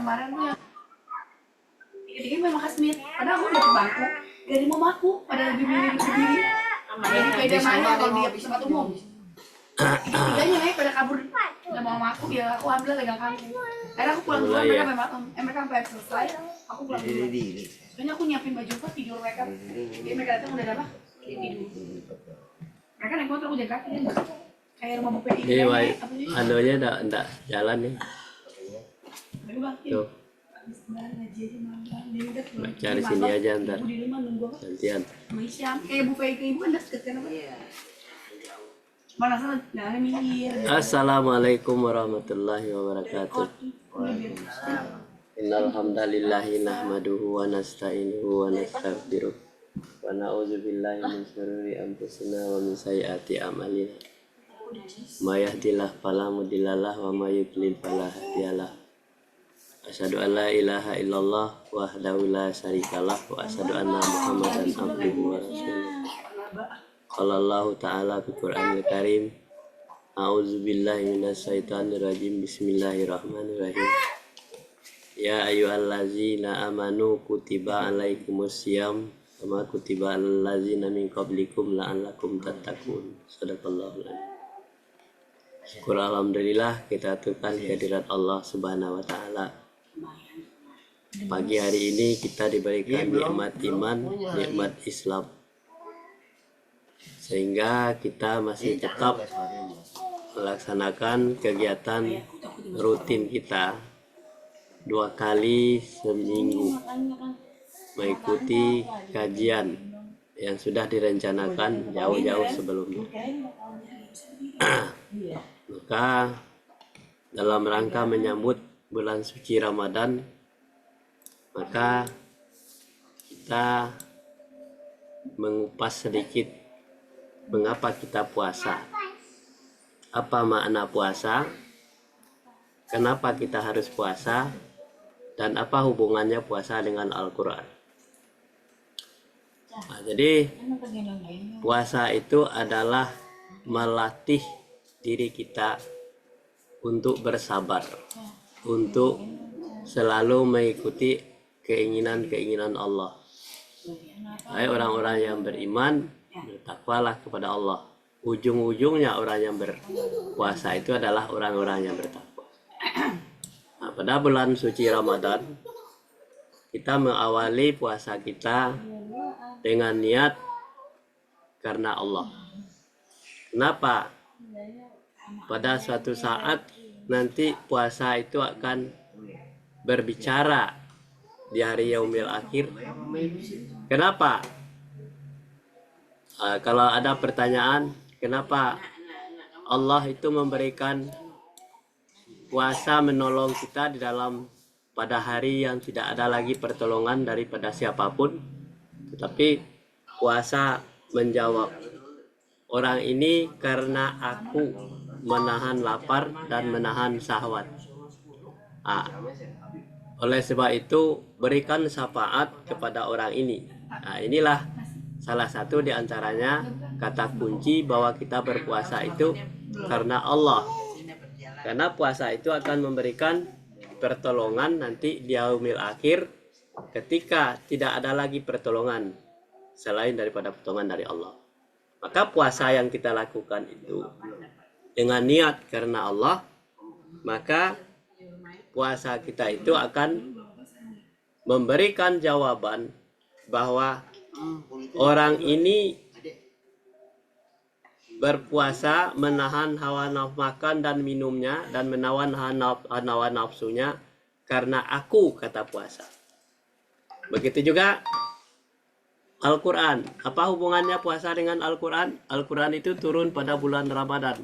kemarin tuh yang dikit-dikit memang Kasmir. Padahal aku udah ke bangku, gak ada mau aku. Padahal lebih milih sendiri. Jadi beda mana kalau dia tempat umum. Tiganya pada kabur nggak mau sama aku, ya aku ambil pegang kamu. Karena aku pulang duluan, mereka sampai selesai, aku pulang duluan. Soalnya aku nyiapin baju kok tidur mereka. Jadi mereka datang udah apa? Tidur. Mereka naik motor, aku jaga kaki kan. Kayak rumah bupe ini. Anunya enggak jalan nih. Tuh. Cari sini aja ntar. Gantian. Kayak bupe ke ibu kan deket kan apa ya? Mana sana jangan minggir. Assalamualaikum warahmatullahi wabarakatuh. Innal hamdalillahi nahmaduhu wa nasta'inuhu wa nastaghfiruh wa na'udzubillahi min syururi anfusina wa min sayyiati a'malina. May yahdihillahu fala mudhillalah wa may yudlil fala hadiyalah. Asyhadu an la ilaha illallah wahdahu la syarikalah wa asyhadu anna Muhammadan abduhu wa rasuluh. Qala Allah ta'ala fi Qur'anil Karim. A'udzubillahi minasyaitonir rajim. Bismillahirrahmanirrahim. Ya ayyuhallazina amanu kutiba alaikumusiyam kama kutiba alal ladzina min qablikum la'allakum tattaqun. Shadaqallahul adzim. Syukur alhamdulillah kita aturkan kehadirat Allah Subhanahu wa taala. Pagi hari ini kita diberikan nikmat iman, nikmat Islam. Sehingga kita masih tetap melaksanakan kegiatan rutin kita 2 kali seminggu, mengikuti kajian yang sudah direncanakan jauh-jauh sebelumnya. Maka dalam rangka menyambut bulan suci Ramadan, maka kita mengupas sedikit mengapa kita puasa, apa makna puasa, kenapa kita harus puasa, dan apa hubungannya puasa dengan Al-Quran. Nah, jadi puasa itu adalah melatih diri kita untuk bersabar, untuk selalu mengikuti keinginan-keinginan Allah. Hai orang-orang yang beriman, bertakwalah kepada Allah. Ujung-ujungnya orang yang berpuasa itu adalah orang-orang yang bertakwa. Nah, pada bulan suci Ramadan, kita mengawali puasa kita dengan niat karena Allah. Kenapa? Pada suatu saat nanti puasa itu akan berbicara di hari yaumil akhir. Kenapa? Kalau ada pertanyaan, kenapa Allah itu memberikan puasa menolong kita di dalam pada hari yang tidak ada lagi pertolongan daripada siapapun, tetapi puasa menjawab, orang ini karena aku menahan lapar dan menahan syahwat. Oleh sebab itu berikan syafaat kepada orang ini. Nah, inilah salah satu di antaranya kata kunci bahwa kita berpuasa itu karena Allah. Karena puasa itu akan memberikan pertolongan nanti di yaumil akhir ketika tidak ada lagi pertolongan selain daripada pertolongan dari Allah. Maka puasa yang kita lakukan itu dengan niat karena Allah, maka puasa kita itu akan memberikan jawaban bahwa orang ini berpuasa menahan hawa nafsu makan dan minumnya dan menawan hawa nafsunya karena aku, kata puasa. Begitu juga Al-Quran. Apa hubungannya puasa dengan Al-Quran? Al-Quran itu turun pada bulan Ramadan.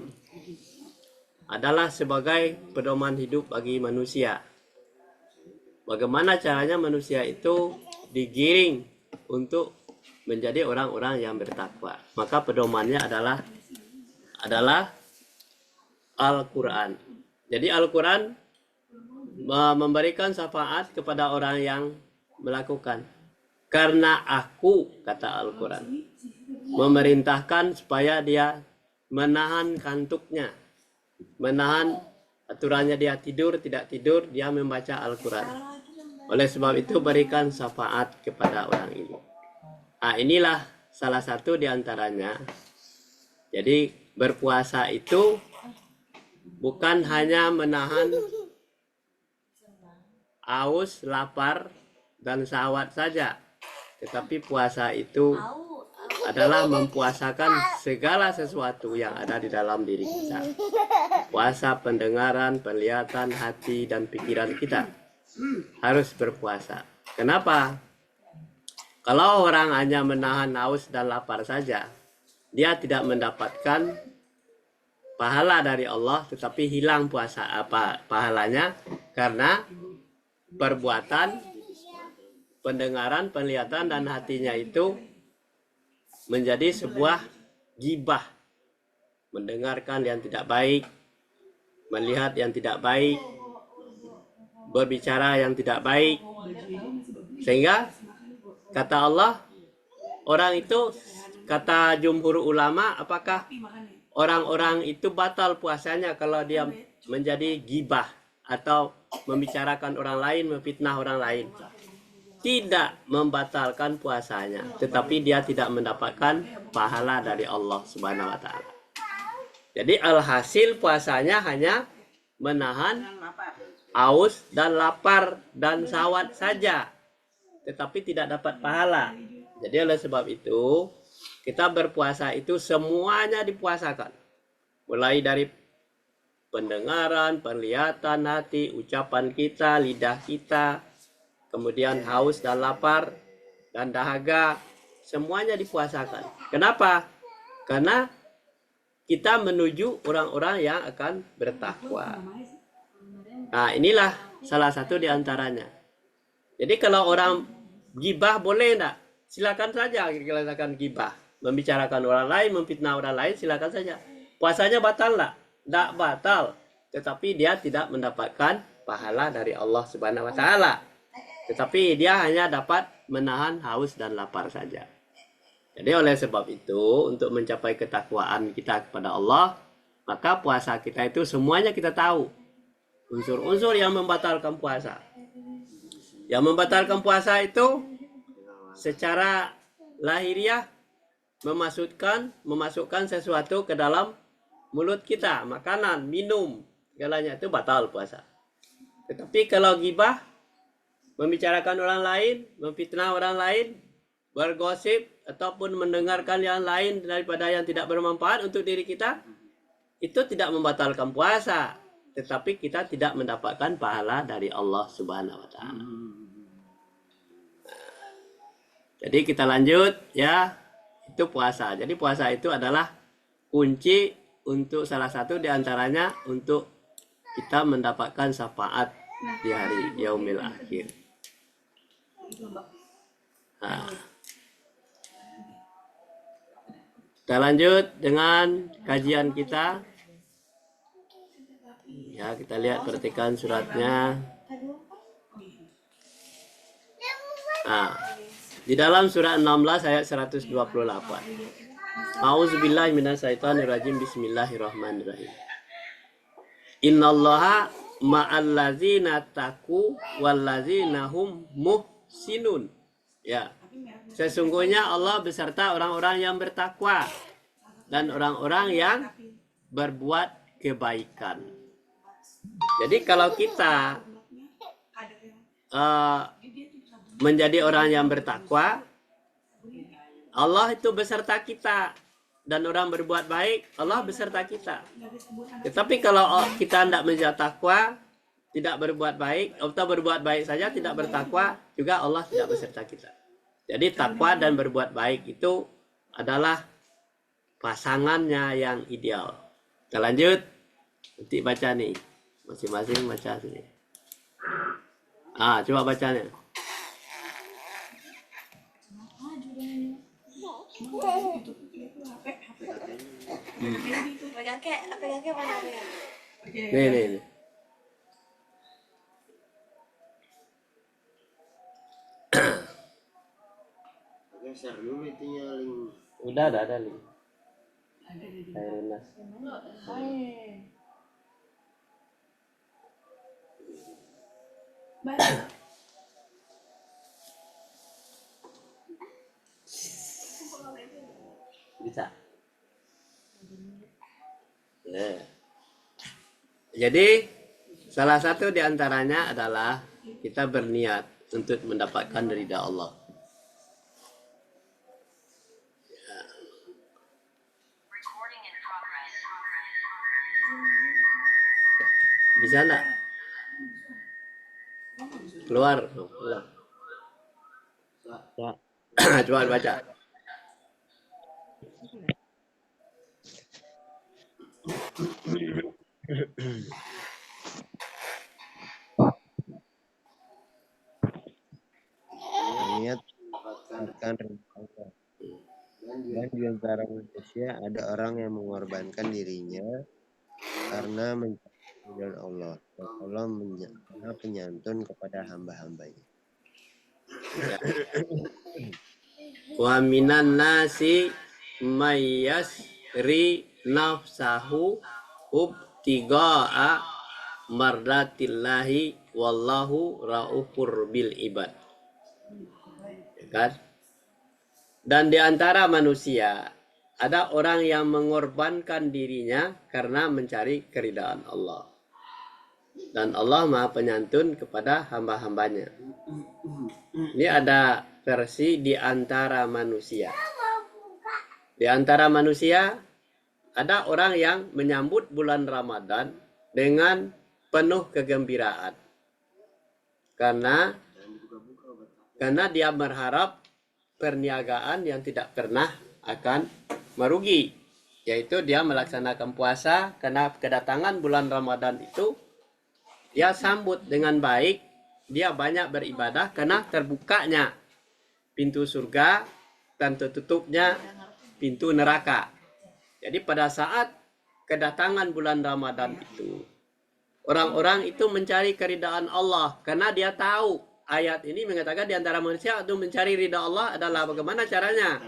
Adalah sebagai pedoman hidup bagi manusia. Bagaimana caranya manusia itu digiring untuk menjadi orang-orang yang bertakwa. Maka pedomannya adalah Al-Quran. Jadi Al-Quran memberikan syafaat kepada orang yang melakukan. Karena aku, kata Al-Quran, memerintahkan supaya dia menahan kantuknya, menahan aturannya dia tidur, tidak tidur, dia membaca Al-Quran. Oleh sebab itu berikan syafaat kepada orang ini. Nah, inilah salah satu di antaranya. Jadi berpuasa itu bukan hanya menahan haus, lapar, dan syahwat saja. Tetapi puasa itu adalah mempuasakan segala sesuatu yang ada di dalam diri kita. Puasa pendengaran, penglihatan, hati, dan pikiran kita harus berpuasa. Kenapa? Kalau orang hanya menahan haus dan lapar saja, dia tidak mendapatkan pahala dari Allah, tetapi hilang puasa pahalanya karena perbuatan pendengaran, penglihatan, dan hatinya itu menjadi sebuah gibah. Mendengarkan yang tidak baik, melihat yang tidak baik, berbicara yang tidak baik. Sehingga kata Allah, orang itu, kata jumhur ulama, apakah orang-orang itu batal puasanya kalau dia menjadi gibah atau membicarakan orang lain, memfitnah orang lain? Tidak membatalkan puasanya, tetapi dia tidak mendapatkan pahala dari Allah Subhanahu wa taala. Jadi alhasil puasanya hanya menahan haus dan lapar dan syahwat saja, tetapi tidak dapat pahala. Jadi oleh sebab itu kita berpuasa itu semuanya dipuasakan, mulai dari pendengaran, penglihatan, hati, ucapan kita, lidah kita, kemudian haus dan lapar dan dahaga, semuanya dipuasakan. Kenapa? Karena kita menuju orang-orang yang akan bertakwa. Nah, inilah salah satu di antaranya. Jadi kalau orang gibah boleh enggak? Silakan saja silakan gibah. Membicarakan orang lain, memfitnah orang lain, silakan saja. Puasanya batal enggak? Enggak batal. Tetapi dia tidak mendapatkan pahala dari Allah Subhanahu wa taala. Tetapi dia hanya dapat menahan haus dan lapar saja. Jadi oleh sebab itu, untuk mencapai ketakwaan kita kepada Allah, maka puasa kita itu semuanya kita tahu. Unsur-unsur yang membatalkan puasa. Yang membatalkan puasa itu secara lahiriah memasukkan sesuatu ke dalam mulut kita, makanan, minum, segalanya itu batal puasa. Tetapi kalau gibah, membicarakan orang lain, memfitnah orang lain, bergosip, ataupun mendengarkan yang lain daripada yang tidak bermanfaat untuk diri kita, itu tidak membatalkan puasa, tetapi kita tidak mendapatkan pahala dari Allah Subhanahu wa taala. Jadi kita lanjut ya, itu puasa. Jadi puasa itu adalah kunci untuk salah satu di antaranya untuk kita mendapatkan syafaat di hari yaumil akhir. Nah, kita lanjut dengan kajian kita. Ya, kita lihat perhatikan suratnya. Nah, di dalam surat 16 ayat 128. A'udzubillahi minasyaitonirrajim. Bismillahirrahmanirrahim. Innallaha ma'allazina taqu wallazina hum muhsinun. Ya. Sesungguhnya Allah beserta orang-orang yang bertakwa dan orang-orang yang berbuat kebaikan. Jadi kalau kita menjadi orang yang bertakwa, Allah itu beserta kita, dan orang berbuat baik, Allah beserta kita. Tetapi kalau kita tidak menjadi takwa, tidak berbuat baik, atau berbuat baik saja tidak bertakwa, juga Allah tidak beserta kita. Jadi takwa dan berbuat baik itu adalah pasangannya yang ideal. Kita lanjut, nanti baca nih, masing-masing baca sini. Coba bacanya. Pegang ke mana pegang? Nih. Share dulu itunya link. Udah ada link. Khairun Nas. Banyak. Bisa. Ya. Jadi salah satu di antaranya adalah kita berniat untuk mendapatkan ridha Allah. Bisa enggak? Keluar. Keluar. Ya. Coba baca. Niat mendapatkan ridha Allah. Dan di antara manusia ada orang yang mengorbankan dirinya karena mencari ridha Allah. Dan Allah maha penyantun kepada hamba-hambanya. Wa minan nasi mayyasri nafsahu ubtiga'a mardatillahi wallahu raufur bil ibad. Ya kan? Dan di antara manusia ada orang yang mengorbankan dirinya karena mencari keridhaan Allah. Dan Allah Maha Penyantun kepada hamba-hambanya. Ini ada versi di antara manusia. Di antara manusia ada orang yang menyambut bulan Ramadan dengan penuh kegembiraan. Karena dia berharap perniagaan yang tidak pernah akan merugi. Yaitu dia melaksanakan puasa karena kedatangan bulan Ramadan itu dia sambut dengan baik, dia banyak beribadah karena terbukanya pintu surga dan tertutupnya pintu neraka. Jadi pada saat kedatangan bulan Ramadan itu, orang-orang itu mencari keridhaan Allah karena dia tahu ayat ini mengatakan di antara manusia untuk mencari ridha Allah adalah bagaimana caranya?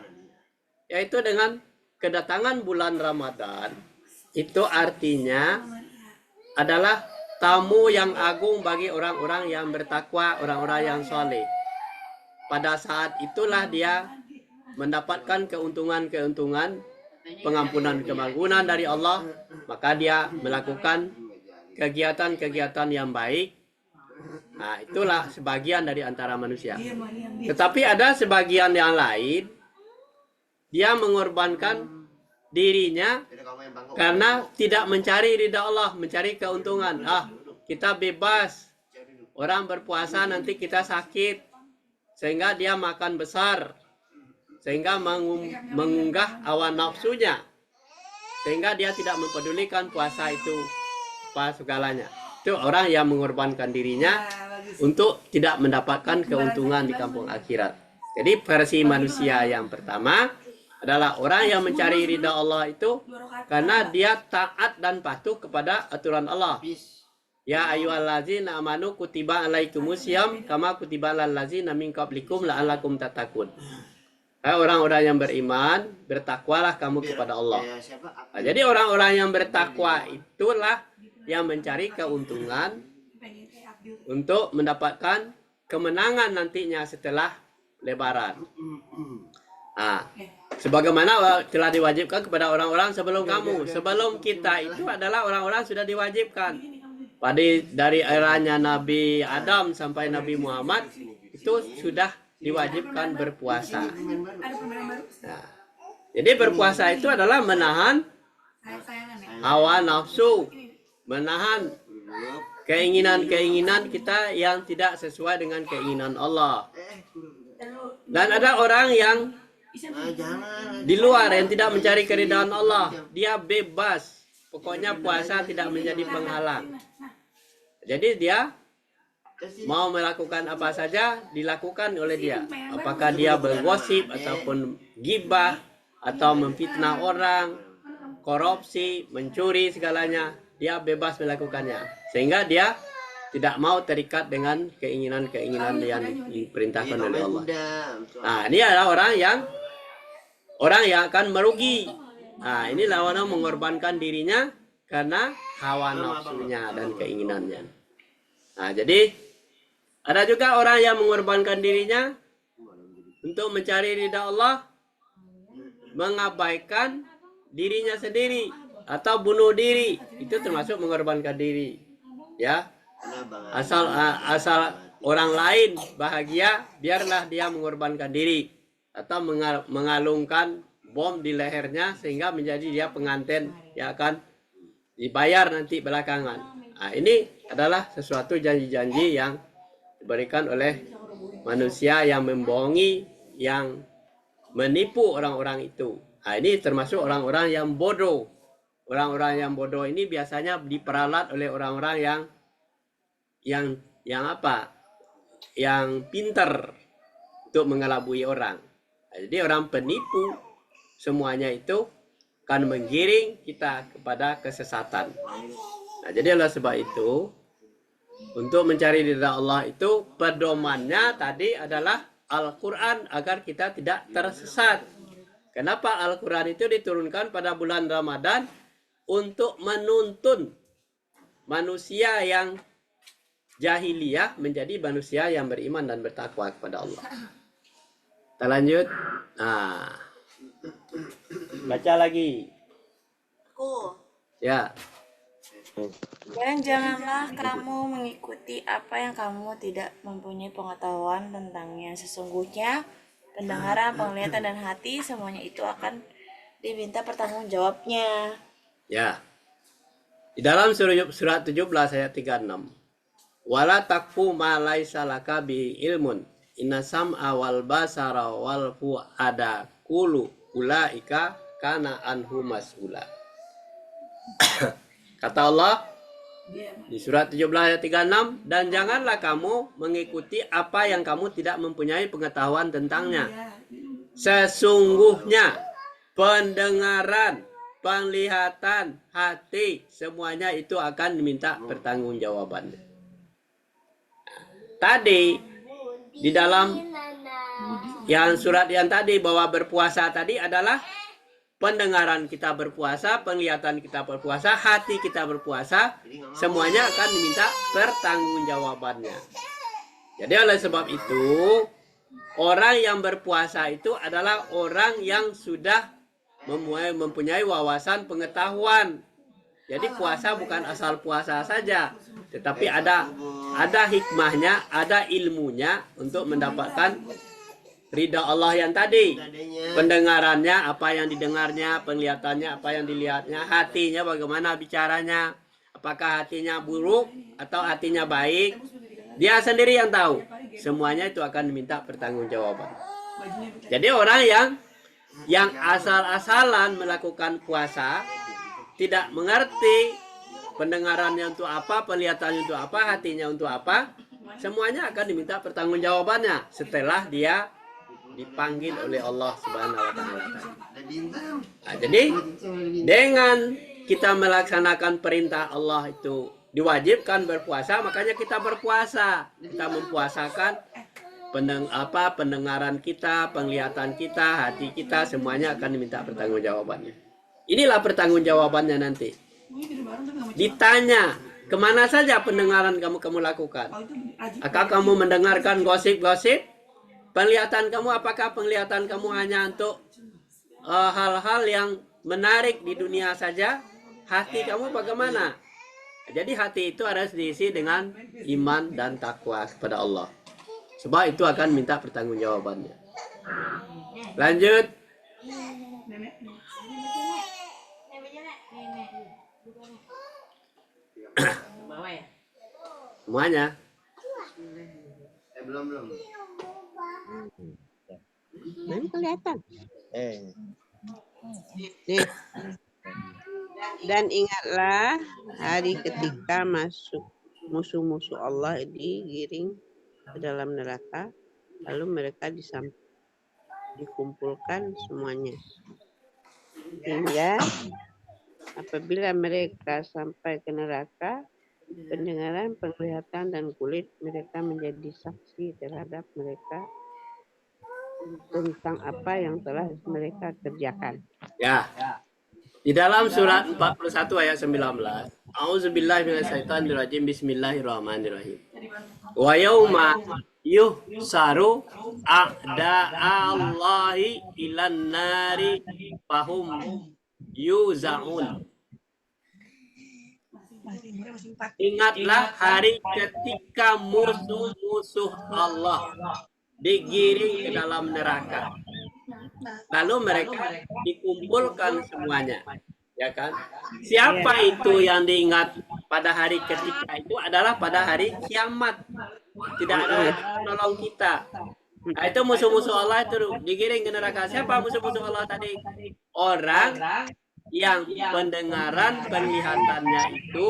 Yaitu dengan kedatangan bulan Ramadan. Itu artinya adalah tamu yang agung bagi orang-orang yang bertakwa, orang-orang yang soleh. Pada saat itulah dia mendapatkan keuntungan-keuntungan pengampunan kemagunan dari Allah, maka dia melakukan kegiatan-kegiatan yang baik. Nah, itulah sebagian dari antara manusia. Tetapi ada sebagian yang lain, dia mengorbankan dirinya karena tidak mencari ridha Allah, mencari keuntungan. Kita bebas. Orang berpuasa nanti kita sakit. Sehingga dia makan besar. Sehingga mengunggah hawa nafsunya. Sehingga dia tidak mempedulikan puasa itu apa segalanya. Itu orang yang mengorbankan dirinya untuk tidak mendapatkan keuntungan di kampung akhirat. Jadi versi manusia yang pertama adalah orang yang mencari ridha Allah itu karena dia taat dan patuh kepada aturan Allah. Ya ayyuhallazina amanu kutiba alaikumusiyam kama kutiba alal ladzina min qablikum la'allakum tattaqun. Hai orang-orang yang beriman, bertakwalah kamu kepada Allah. Nah, jadi orang-orang yang bertakwa itulah yang mencari keuntungan untuk mendapatkan kemenangan nantinya setelah Lebaran. Nah, sebagaimana telah diwajibkan kepada orang-orang sebelum kamu. Sebelum kita itu adalah orang-orang sudah diwajibkan. Dari eranya Nabi Adam sampai Nabi Muhammad itu sudah diwajibkan berpuasa. Nah, jadi berpuasa itu adalah menahan hawa nafsu, menahan keinginan-keinginan kita yang tidak sesuai dengan keinginan Allah. Dan ada orang yang di luar yang tidak mencari keridhaan Allah, dia bebas. Pokoknya puasa tidak menjadi penghalang. Jadi dia mau melakukan apa saja dilakukan oleh dia. Apakah dia bergosip ataupun gibah atau memfitnah orang, korupsi, mencuri segalanya, dia bebas melakukannya. Sehingga dia tidak mau terikat dengan keinginan-keinginan yang diperintahkan oleh Allah. Nah, ini adalah orang yang akan merugi. Nah, inilah orang mengorbankan dirinya karena hawa nafsunya dan keinginannya. Nah, jadi Ada juga orang yang mengorbankan dirinya untuk mencari ridha Allah, mengabaikan dirinya sendiri atau bunuh diri. Itu termasuk mengorbankan diri. Ya. Asal orang lain bahagia, biarlah dia mengorbankan diri atau mengalungkan bom di lehernya sehingga menjadi dia pengantin yang akan dibayar nanti belakangan. Nah, ini adalah sesuatu janji-janji yang diberikan oleh manusia yang membohongi, yang menipu orang-orang itu. Nah, ini termasuk orang-orang yang bodoh. Orang-orang yang bodoh ini biasanya diperalat oleh orang-orang yang apa? Yang pintar untuk mengelabui orang. Nah, jadi orang penipu semuanya itu akan menggiring kita kepada kesesatan. Nah, jadi oleh sebab itu untuk mencari ridha Allah itu pedomannya tadi adalah Al-Quran agar kita tidak tersesat. Kenapa Al-Quran itu diturunkan pada bulan Ramadan? Untuk menuntun manusia yang jahiliyah menjadi manusia yang beriman dan bertakwa kepada Allah. Kita lanjut. Nah, baca lagi. Aku. Ya. Dan janganlah kamu mengikuti apa yang kamu tidak mempunyai pengetahuan tentangnya. Sesungguhnya pendengaran, penglihatan, dan hati semuanya itu akan diminta pertanggungjawabnya. Ya. Di dalam surat 17 ayat 36. Wala takfu ma laisa laka bi ilmun. Inna sam'a wal basara wal fu'ada kullu ulaika kana anhu mas'ula. Kata Allah di surat 17 ayat 36, dan janganlah kamu mengikuti apa yang kamu tidak mempunyai pengetahuan tentangnya. Sesungguhnya pendengaran, penglihatan, hati, semuanya itu akan diminta pertanggungjawabannya. Tadi di dalam yang surat yang tadi bahwa berpuasa tadi adalah pendengaran kita berpuasa, penglihatan kita berpuasa, hati kita berpuasa, semuanya akan diminta pertanggungjawabannya. Jadi oleh sebab itu, orang yang berpuasa itu adalah orang yang sudah mempunyai wawasan pengetahuan. Jadi puasa bukan asal puasa saja, tetapi ada hikmahnya, ada ilmunya untuk mendapatkan ridha Allah yang tadi. Pendengarannya, apa yang didengarnya, penglihatannya, apa yang dilihatnya, hatinya bagaimana bicaranya, apakah hatinya buruk atau hatinya baik, dia sendiri yang tahu. Semuanya itu akan diminta pertanggungjawaban. Jadi orang yang asal-asalan melakukan puasa, tidak mengerti pendengarannya untuk apa, penglihatannya untuk apa, hatinya untuk apa, semuanya akan diminta pertanggungjawabannya setelah dia dipanggil oleh Allah Subhanahu wa taala. Nah, jadi dengan kita melaksanakan perintah Allah itu diwajibkan berpuasa, makanya kita berpuasa. Kita mempuasakan pendengaran kita, penglihatan kita, hati kita, semuanya akan diminta pertanggungjawabannya. Inilah pertanggungjawabannya nanti. Ditanya, kemana saja pendengaran kamu lakukan? Apakah kamu mendengarkan gosip-gosip? Penglihatan kamu, apakah penglihatan kamu hanya untuk hal-hal yang menarik di dunia saja? Hati kamu bagaimana? Jadi hati itu harus diisi dengan iman dan takwa kepada Allah. Sebab itu akan minta pertanggungjawabannya. Lanjut. Semuanya. Belum. Belum kelihatan. Nih. Dan ingatlah hari ketika masuk musuh-musuh Allah digiring ke dalam neraka, lalu mereka dikumpulkan semuanya. Hingga apabila mereka sampai ke neraka, pendengaran, penglihatan, dan kulit mereka menjadi saksi terhadap mereka tentang apa yang telah mereka kerjakan. Ya. Di dalam surat 41 ayat 19. A'udzubillahi minasyaitonirrajim. Bismillahirrahmanirrahim. Wa yauma yuhsaru a'da'allahi ilan nari fahum yuzaun. Ingatlah hari ketika musuh-musuh Allah digiring ke dalam neraka. Lalu mereka dikumpulkan semuanya. Ya kan? Siapa itu yang diingat pada hari ketika itu adalah pada hari kiamat. Tidak ada yang menolong kita. Nah, itu musuh-musuh Allah itu digiring ke neraka. Siapa musuh-musuh Allah tadi? Orang yang pendengaran penglihatannya itu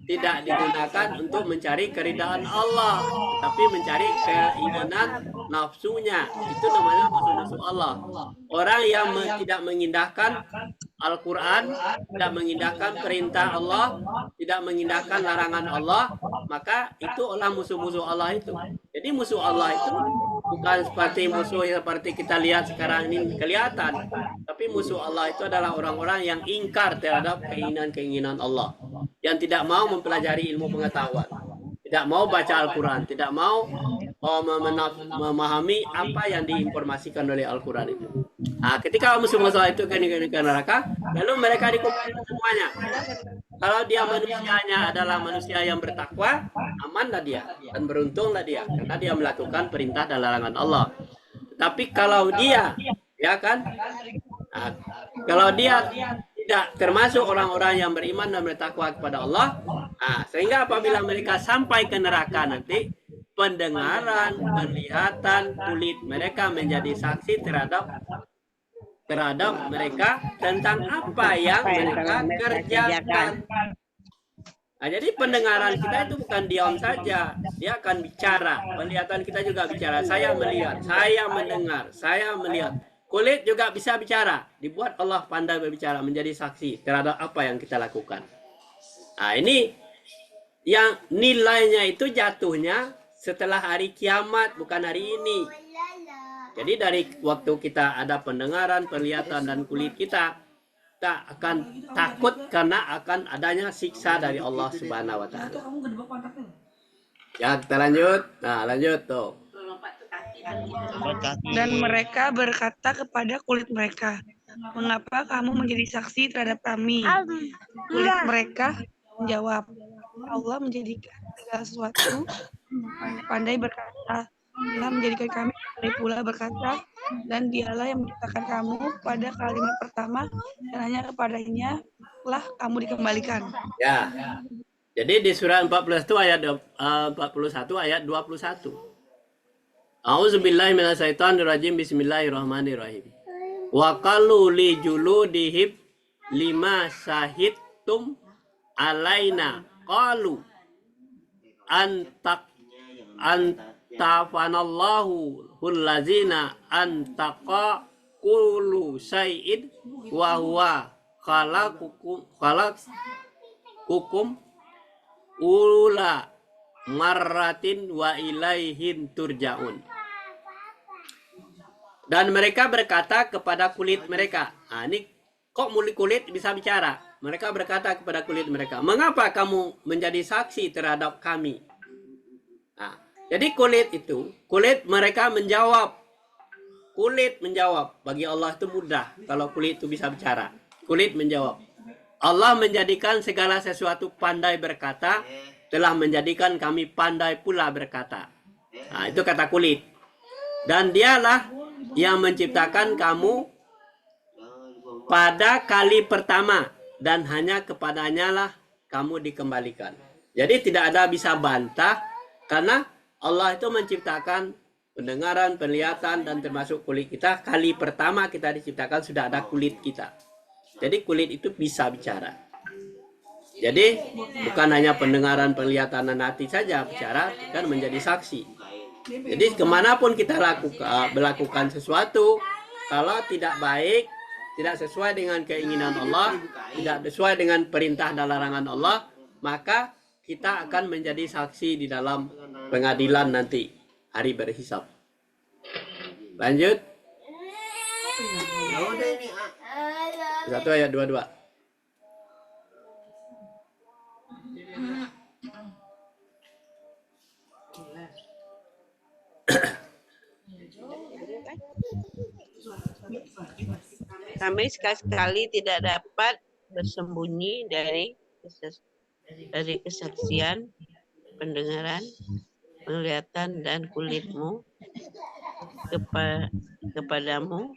tidak digunakan untuk mencari keridhaan Allah, tapi mencari keinginan nafsunya. Itu namanya musuh-musuh Allah. Orang yang tidak mengindahkan Al-Quran, tidak mengindahkan perintah Allah, tidak mengindahkan larangan Allah, maka itu orang musuh-musuh Allah itu. Jadi musuh Allah itu bukan seperti musuh yang seperti kita lihat sekarang ini kelihatan, tapi musuh Allah itu adalah orang-orang yang ingkar terhadap keinginan-keinginan Allah, yang tidak mau mempelajari ilmu pengetahuan, tidak mau baca Al-Quran, tidak mau memahami apa yang diinformasikan oleh Al-Quran itu. Nah, ketika musuh-musuh itu ke neraka, lalu mereka dikumpulkan semuanya. Kalau dia manusianya adalah manusia yang bertakwa, amanlah dia dan beruntunglah dia karena dia melakukan perintah dan larangan Allah. Tapi kalau dia, ya kan, nah, kalau dia tidak termasuk orang-orang yang beriman dan bertakwa kepada Allah, nah, sehingga apabila mereka sampai ke neraka nanti, pendengaran, penglihatan, kulit mereka menjadi saksi terhadap mereka tentang apa yang mereka kerjakan. Nah, jadi pendengaran kita itu bukan diam saja, dia akan bicara. Penglihatan kita juga bicara. Saya melihat, saya mendengar, saya melihat. Kulit juga bisa bicara. Dibuat Allah pandai berbicara, menjadi saksi terhadap apa yang kita lakukan. Nah, ini yang nilainya itu jatuhnya setelah hari kiamat, bukan hari ini. Jadi dari waktu kita ada pendengaran, penglihatan, dan kulit kita akan takut karena akan adanya siksa dari Allah Subhanahu wa Ta'ala. Ya, kita lanjut. Nah, lanjut tuh. Dan mereka berkata kepada kulit mereka, "Mengapa kamu menjadi saksi terhadap kami?" Kulit mereka menjawab, "Allah menjadikan segala sesuatu pandai berkata. Telah menjadikan kami pandai pula berkata, dan dialah yang menciptakan kamu pada kalimat pertama, dan hanya kepadanya lah kamu dikembalikan." Ya. Jadi di surah 14 itu ayat 41 ayat 21. A'udzubillahi minasyaitonirrajim. Bismillahirrahmanirrahim. Wa qalu li juludihim lima syahidtum alaina qalu antafanallahu hullazina antaqa kullu syai'in wa huwa khalaqakum ula marratin wa ilaihin turja'un. Dan mereka berkata kepada kulit mereka, nah, ini kok kulit bisa bicara? Mereka berkata kepada kulit mereka, "Mengapa kamu menjadi saksi terhadap kami?" Nah, jadi kulit mereka menjawab. Kulit menjawab. Bagi Allah itu mudah kalau kulit itu bisa bicara. Kulit menjawab. Allah menjadikan segala sesuatu pandai berkata, telah menjadikan kami pandai pula berkata. Nah, itu kata kulit. Dan dialah yang menciptakan kamu pada kali pertama, dan hanya kepadanya lah kamu dikembalikan. Jadi tidak ada bisa bantah, karena Allah itu menciptakan pendengaran, penglihatan, dan termasuk kulit kita. Kali pertama kita diciptakan sudah ada kulit kita. Jadi kulit itu bisa bicara. Jadi bukan hanya pendengaran, penglihatan, dan hati saja bicara, kan menjadi saksi. Jadi kemanapun kita melakukan sesuatu, kalau tidak baik, tidak sesuai dengan keinginan Allah, tidak sesuai dengan perintah dan larangan Allah, maka kita akan menjadi saksi di dalam pengadilan nanti, hari berhisab. Lanjut. Satu ayat 22. Kami sekali-sekali tidak dapat bersembunyi dari kesaksian, pendengaran, penglihatan dan kulitmu kepadamu.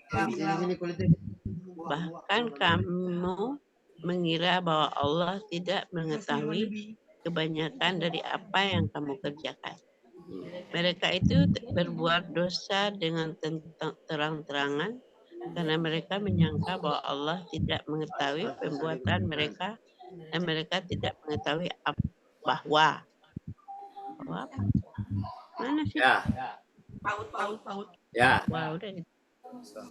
Bahkan kamu mengira bahwa Allah tidak mengetahui kebanyakan dari apa yang kamu kerjakan. Mereka itu berbuat dosa dengan terang-terangan karena mereka menyangka bahwa Allah tidak mengetahui perbuatan mereka dan mereka tidak mengetahui bahwa apa? Mana sih? Ya, Paut. ya. Wah, udah gitu.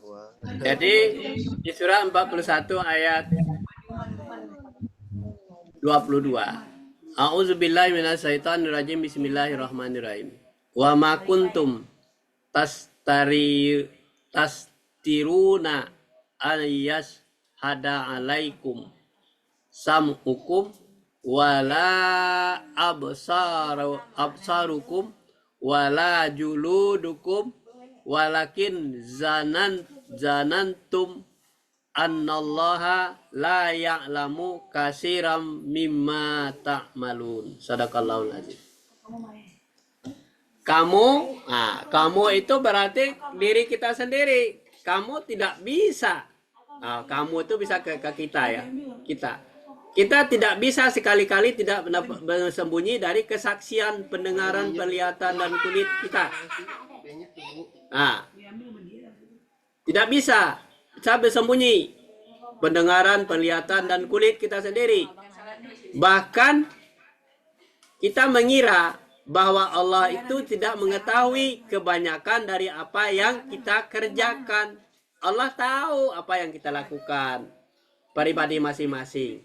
bahwa Jadi di surah 41 ayat 22. A'udzubillahi minasyaitonirrajim. Bismillahirrahmanirrahim. Wa ma kuntum tastiruna ayas hada alaikum sam'ukum wala absarukum wala juludukum walakin zanantum annallaha la ya'lamu kasiram mimma ta'malun. Sadaqallahul azim. Kamu itu berarti diri kita sendiri. Kamu tidak bisa. Kamu itu bisa ke kita ya. Kita tidak bisa sekali-kali tidak bersembunyi dari kesaksian, pendengaran, penglihatan dan kulit kita. Tidak bisa. Bisa bersembunyi pendengaran, penglihatan dan kulit kita sendiri. Bahkan kita mengira bahwa Allah itu tidak mengetahui kebanyakan dari apa yang kita kerjakan. Allah tahu apa yang kita lakukan, pribadi masing-masing.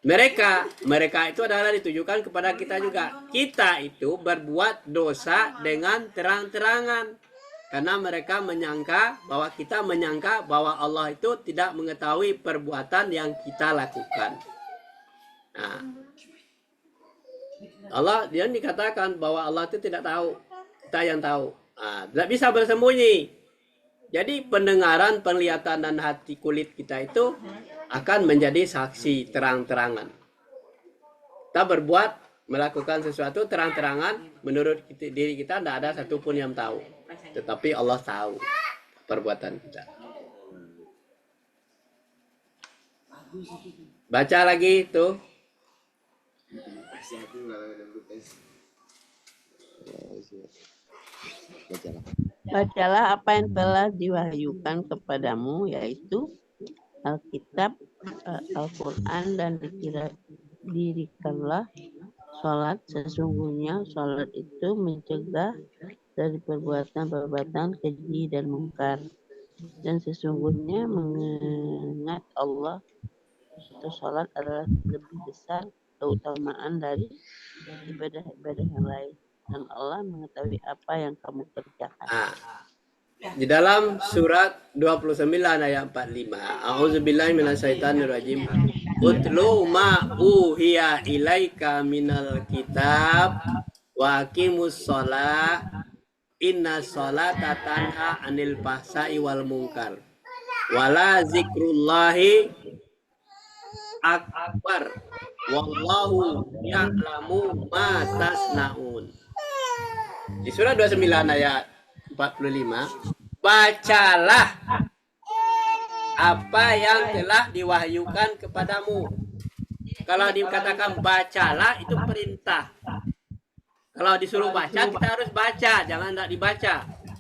Mereka itu adalah ditujukan kepada kita juga. Kita itu berbuat dosa dengan terang-terangan. Karena mereka menyangka bahwa Allah itu tidak mengetahui perbuatan yang kita lakukan. Dia dikatakan bahwa Allah itu tidak tahu, kita yang tahu. Tidak bisa bersembunyi. Jadi pendengaran, penglihatan dan hati kulit kita itu akan menjadi saksi terang-terangan. Kita melakukan sesuatu terang-terangan, menurut diri kita tidak ada satupun yang tahu. Tetapi Allah tahu perbuatan kita. Baca lagi tuh. Bacalah apa yang telah diwahyukan kepadamu, yaitu Alkitab, Al-Quran, dan dirikanlah sholat. Sesungguhnya sholat itu mencegah dari perbuatan-perbuatan keji dan mungkar. Dan sesungguhnya mengingat Allah itu sholat adalah lebih besar keutamaan dari ibadah-ibadah yang lain. Dan Allah mengetahui apa yang kamu kerjakan. Di dalam surat 29 ayat 45. A'udzubillahi minasyaitonirrajim. Utlu ma uhiya ilaika minal kitab wa aqimus shalah inna sholata tanha anil fahsai wal munkar wala zikrullahi akbar wallahu ya'lamu ma tasnaun. Di surah 29 ayat 45, bacalah apa yang telah diwahyukan kepadamu. Kalau dikatakan bacalah itu perintah. Kalau disuruh baca, kita harus baca, jangan tidak dibaca.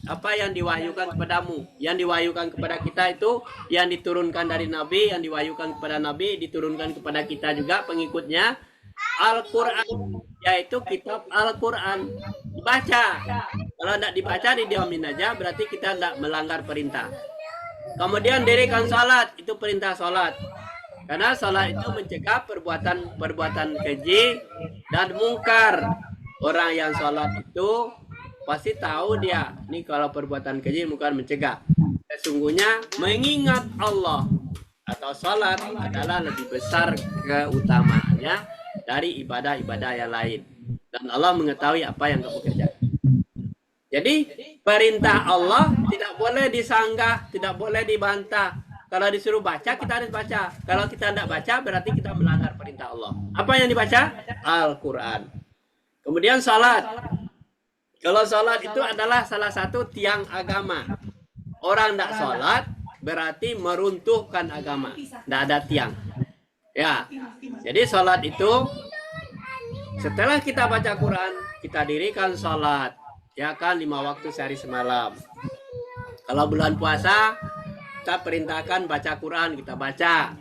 Apa yang diwahyukan kepadamu, yang diwahyukan kepada kita itu yang diturunkan dari Nabi, yang diwahyukan kepada Nabi, diturunkan kepada kita juga pengikutnya. Al-Quran, yaitu kitab Al-Quran, dibaca. Kalau tidak dibaca, didiamin aja, berarti kita tidak melanggar perintah. Kemudian dirikan salat, itu perintah salat. Karena salat itu mencegah perbuatan keji dan mungkar. Orang yang salat itu pasti tahu dia, ini kalau perbuatan keji mungkar mencegah. Sesungguhnya mengingat Allah atau salat adalah lebih besar keutamaannya dari ibadah-ibadah yang lain. Dan Allah mengetahui apa yang kamu kerjakan. Jadi perintah Allah tidak boleh disanggah, tidak boleh dibantah. Kalau disuruh baca, kita harus baca. Kalau kita tidak baca, berarti kita melanggar perintah Allah. Apa yang dibaca? Al-Quran. Kemudian salat. Kalau salat itu adalah salah satu tiang agama. Orang tidak salat berarti meruntuhkan agama. Tidak ada tiang. Ya, jadi salat itu setelah kita baca Quran, kita dirikan salat. Ya kan 5 waktu sehari semalam. Kalau bulan puasa, kita perintahkan baca Quran, kita baca.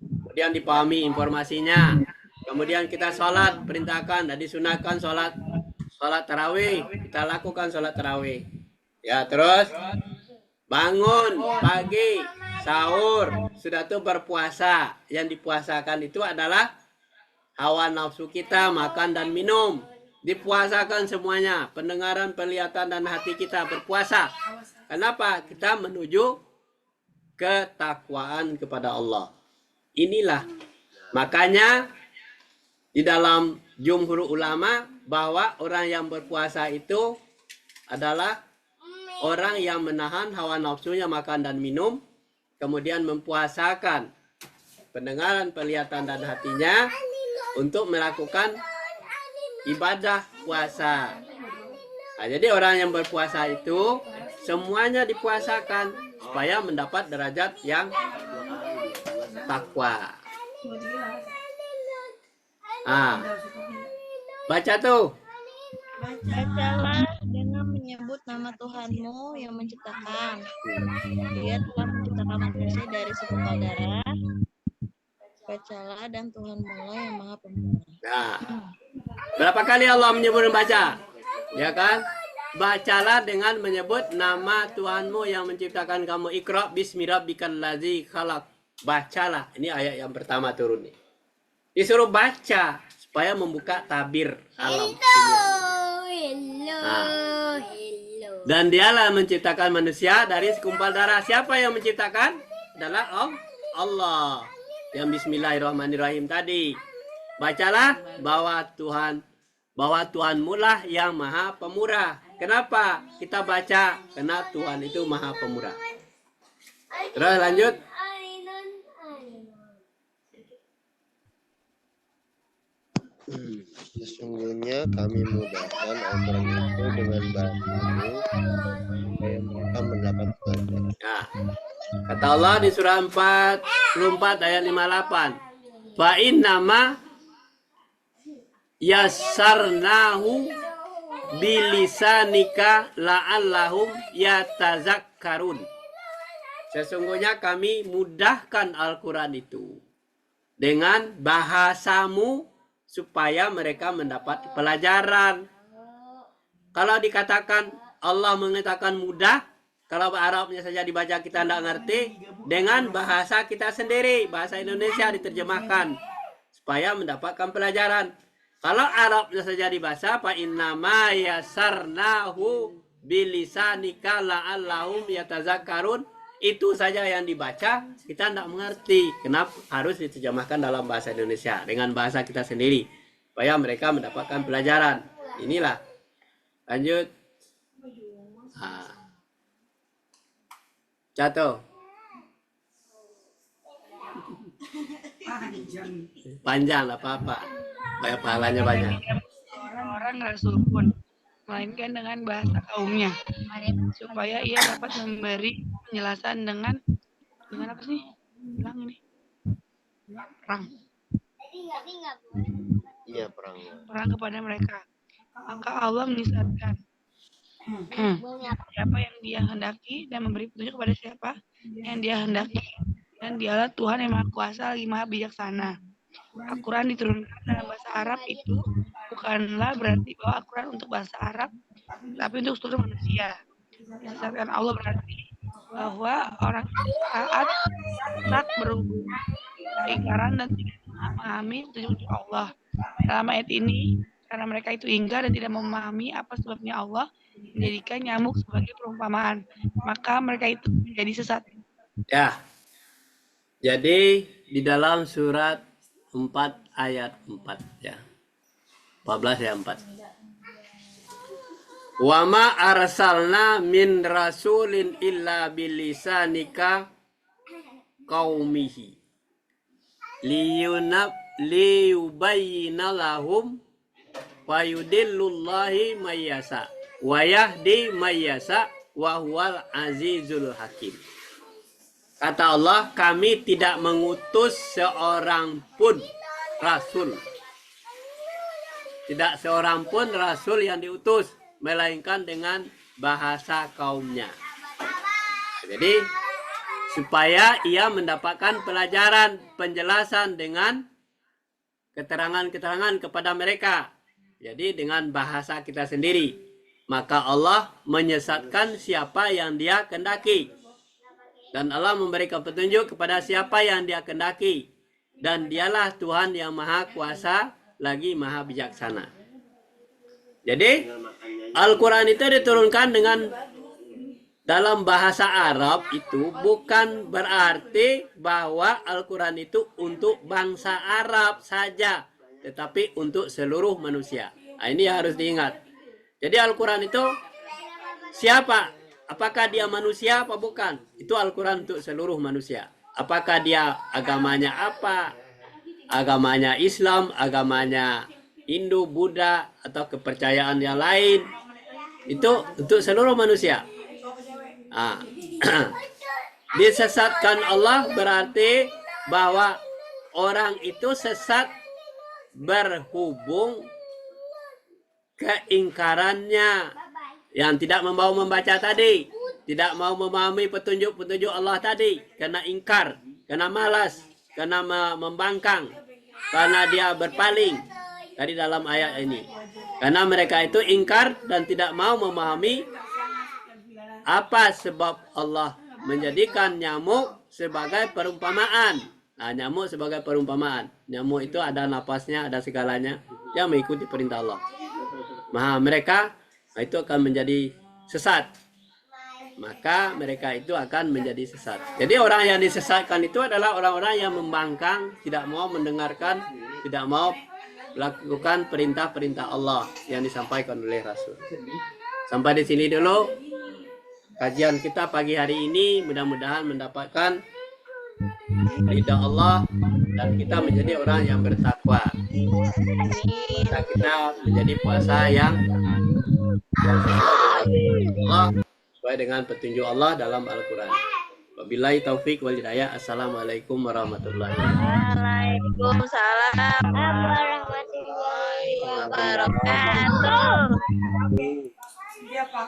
Kemudian dipahami informasinya. Kemudian kita sholat, perintahkan dan disunahkan sholat tarawih. Kita lakukan sholat tarawih. Ya, terus bangun pagi, sahur, sudah tuh berpuasa. Yang dipuasakan itu adalah hawa nafsu kita, makan dan minum. Dipuasakan semuanya, pendengaran, penglihatan, dan hati kita berpuasa. Kenapa? Kita menuju ketakwaan kepada Allah. Inilah makanya di dalam jumhur ulama bahwa orang yang berpuasa itu adalah orang yang menahan hawa nafsunya makan dan minum, kemudian mempuasakan pendengaran, penglihatan, dan hatinya untuk melakukan ibadah puasa. Nah, jadi orang yang berpuasa itu semuanya dipuasakan supaya mendapat derajat yang takwa. Baca tuh. Bacalah dengan menyebut nama Tuhanmu yang menciptakan. Dia telah menciptakan manusia dari segumpal darah. Bacalah dan Tuhanmu yang Maha Pemurah. Nah, berapa kali Allah menyebut baca? Ya kan? Bacalah dengan menyebut nama Tuhanmu yang menciptakan kamu. Iqra bismi rabbikal ladzi khalaq. Bacalah. Ini ayat yang pertama turun nih. Disuruh baca supaya membuka tabir alam. Dan dialah menciptakan manusia dari segumpal darah. Siapa yang menciptakan? Adalah Allah. Yang bismillahirrahmanirrahim tadi. Bacalah bahwa Tuhanmu lah yang Maha Pemurah. Kenapa kita baca? Karena Tuhan itu Maha Pemurah. Terus lanjut. Sesungguhnya kami mudahkan Al-Quran itu dengan bahasamu supaya mereka mendapat pelajaran. Nah, kata Allah di surah 44 ayat 58. Fa innama yassarnahu bilisanika la'allahum yatazakkarun. Sesungguhnya kami mudahkan Al-Quran itu dengan bahasamu supaya mereka mendapat pelajaran. Kalau dikatakan Allah mengatakan mudah, kalau Arabnya saja dibaca kita tidak ngerti, dengan bahasa kita sendiri, bahasa Indonesia diterjemahkan supaya mendapatkan pelajaran. Kalau Arabnya saja dibaca, fa innama yasarnahu bilisanika la'allahum yatazakkarun, itu saja yang dibaca, kita tidak mengerti. Kenapa harus diterjemahkan dalam bahasa Indonesia dengan bahasa kita sendiri supaya mereka mendapatkan pelajaran. Inilah. Lanjut. Jatuh. Panjang apa-apa. Kayak pahalanya banyak. Orang Rasul-pun, melainkan dengan bahasa kaumnya, supaya ia dapat memberi penjelasan dengan apa sih? Bilang ini. Perang. Iya, perang. Perang kepada mereka. Maka Allah menyesatkan siapa yang dia hendaki dan memberi petunjuk kepada siapa yang dia hendaki, dan dialah Tuhan yang Maha Kuasa lagi Maha Bijaksana. Al-Quran diturunkan dalam bahasa Arab itu bukanlah berarti bahwa Al-Quran untuk bahasa Arab, tapi untuk seluruh manusia. Disesatkan Allah berarti bahwa orang taat tak berhubung keingkaran dan tidak memahami petunjuk Allah. Dalam ayat ini, karena mereka itu ingkar dan tidak memahami apa sebabnya Allah menjadikan nyamuk sebagai perumpamaan, maka mereka itu menjadi sesat. Ya. Jadi di dalam surat 4 ayat 4 ya. 14 ayat 4. Wa ma arsalna min rasulin illa bilisanika qaumihi liyubayyina lahum wa yudillullahi mayyasa wa yahdi mayyasa wa huwal azizul hakim. Kata Allah, kami tidak mengutus seorang pun rasul. Tidak seorang pun rasul yang diutus, melainkan dengan bahasa kaumnya. Jadi, supaya ia mendapatkan pelajaran, penjelasan dengan keterangan-keterangan kepada mereka. Jadi, dengan bahasa kita sendiri. Maka Allah menyesatkan siapa yang dia kehendaki. Dan Allah memberikan petunjuk kepada siapa yang dia kehendaki. Dan dialah Tuhan yang maha kuasa lagi maha bijaksana. Jadi Al-Quran itu diturunkan dengan dalam bahasa Arab itu bukan berarti bahwa Al-Quran itu untuk bangsa Arab saja. Tetapi untuk seluruh manusia. Nah, ini harus diingat. Jadi Al-Quran itu siapa? Apakah dia manusia apa bukan? Itu Al-Quran untuk seluruh manusia. Apakah dia agamanya apa? Agamanya Islam, agamanya Hindu, Buddha, atau kepercayaan yang lain. Itu untuk seluruh manusia. Nah, disesatkan Allah berarti bahwa orang itu sesat berhubung keingkarannya. Yang tidak mau membaca tadi, tidak mau memahami petunjuk-petunjuk Allah tadi, karena ingkar, karena malas, karena membangkang, karena dia berpaling tadi dalam ayat ini. Karena mereka itu ingkar dan tidak mau memahami apa sebab Allah menjadikan nyamuk sebagai perumpamaan. Nah, nyamuk sebagai perumpamaan. Nyamuk itu ada napasnya, ada segalanya. Dia mengikuti perintah Allah. Nah, mereka itu akan menjadi sesat. Maka mereka itu akan menjadi sesat. Jadi orang yang disesatkan itu adalah orang-orang yang membangkang, tidak mau mendengarkan, tidak mau melakukan perintah-perintah Allah yang disampaikan oleh Rasul. Sampai di sini dulu kajian kita pagi hari ini. Mudah-mudahan mendapatkan ridha Allah dan kita menjadi orang yang bertakwa. Kita menjadi puasa yang Allah sesuai dengan petunjuk Allah dalam Al-Quran. Wabillahi taufik wal hidayah. Assalamualaikum warahmatullahi wabarakatuh. Waalaikumsalam warahmatullahi wabarakatuh. Siapa?